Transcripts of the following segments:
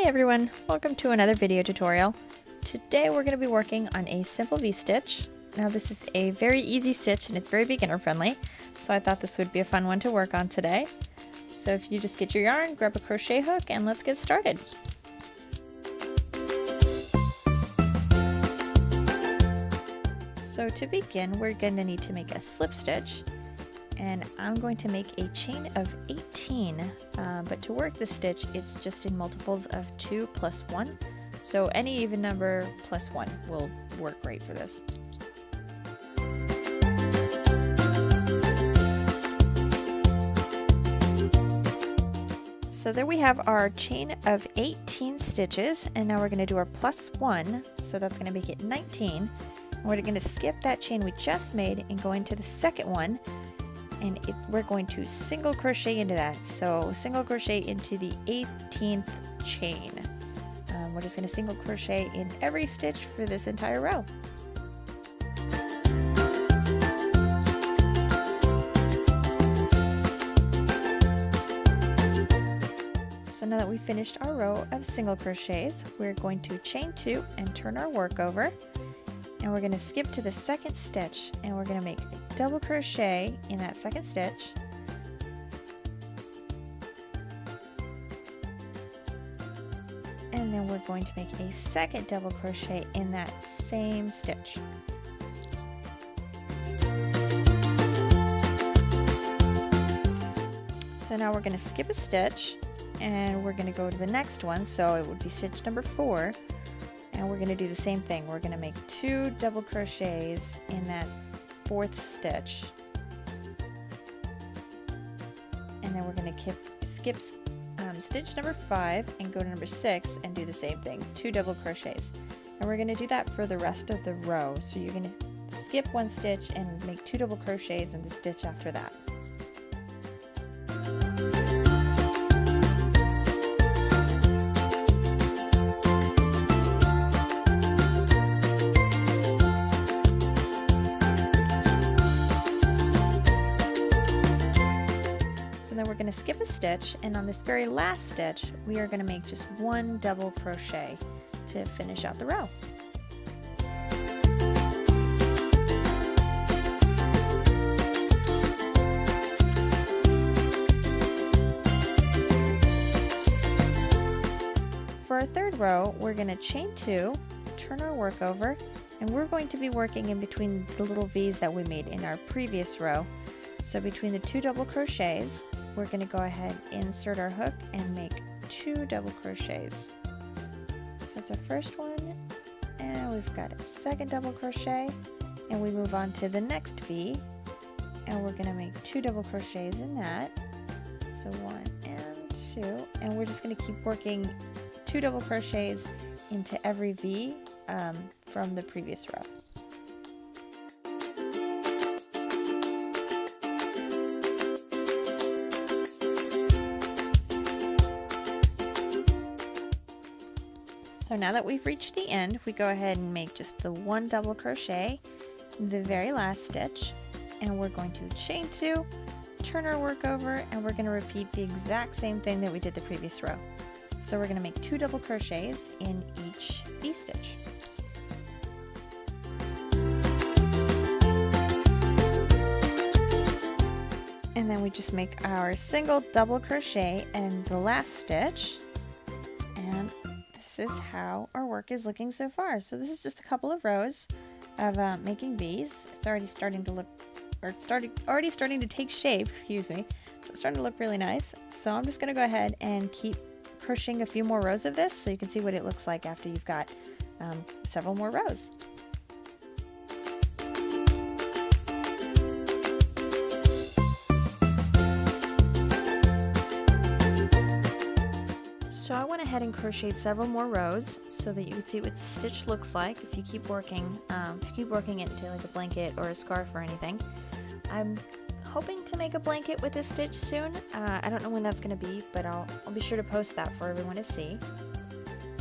Hey everyone, welcome to another video tutorial. Today we're going to be working on a simple V-stitch. Now this is a very easy stitch and it's very beginner friendly, so I thought this would be a fun one to work on today. So if you just get your yarn, grab a crochet hook, and let's get started. So to begin, we're going to need to make a slip stitch, and I'm going to make a chain of 18, but to work the stitch it's just in multiples of 2 plus 1, so any even number plus 1 will work great for this. So there we have our chain of 18 stitches, and now we're going to do our plus 1, so that's going to make it 19. And we're going to skip that chain we just made and go into the second one, and we're going to single crochet into that. So single crochet into the 18th chain. We're just going to single crochet in every stitch for this entire row. So now that we've finished our row of single crochets, we're going to chain 2 and turn our work over, and we're going to skip to the second stitch, and we're going to make a double crochet in that second stitch, and then we're going to make a second double crochet in that same stitch. So now we're going to skip a stitch and we're going to go to the next one, so it would be stitch number 4, and we're going to do the same thing. We're going to make 2 double crochets in that 4th stitch, and then we're going to skip stitch number 5 and go to number 6 and do the same thing, 2 double crochets, and we're going to do that for the rest of the row. So you're going to skip 1 stitch and make 2 double crochets in the stitch after that. Then we're going to skip a stitch, and on this very last stitch we are going to make just 1 double crochet to finish out the row. For our third row, we're going to chain 2, turn our work over, and we're going to be working in between the little V's that we made in our previous row. So between the 2 double crochets, we're going to go ahead, insert our hook, and make 2 double crochets. So that's our first one, and we've got a second double crochet, and we move on to the next V, and we're going to make 2 double crochets in that. So 1 and 2, and we're just going to keep working 2 double crochets into every V from the previous row. So now that we've reached the end, we go ahead and make just the 1 double crochet in the very last stitch, and we're going to chain 2, turn our work over, and we're going to repeat the exact same thing that we did the previous row. So we're going to make 2 double crochets in each V stitch. And then we just make our single double crochet in the last stitch, and this is how our work is looking so far. So this is just a couple of rows of making V's. It's already starting to look, or it's already starting to take shape, excuse me. So it's starting to look really nice. So I'm just going to go ahead and keep crocheting a few more rows of this so you can see what it looks like after you've got several more rows. So I went ahead and crocheted several more rows so that you can see what the stitch looks like if you keep working it into like a blanket or a scarf or anything. I'm hoping to make a blanket with this stitch soon. I don't know when that's going to be, but I'll be sure to post that for everyone to see.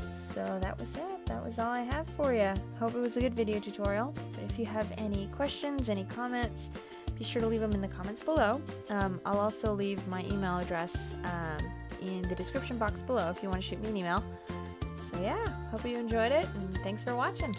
So that was it. That was all I have for you. Hope it was a good video tutorial. But if you have any questions, any comments, be sure to leave them in the comments below. I'll also leave my email address in the description box below if you want to shoot me an email. So yeah, hope you enjoyed it, and thanks for watching.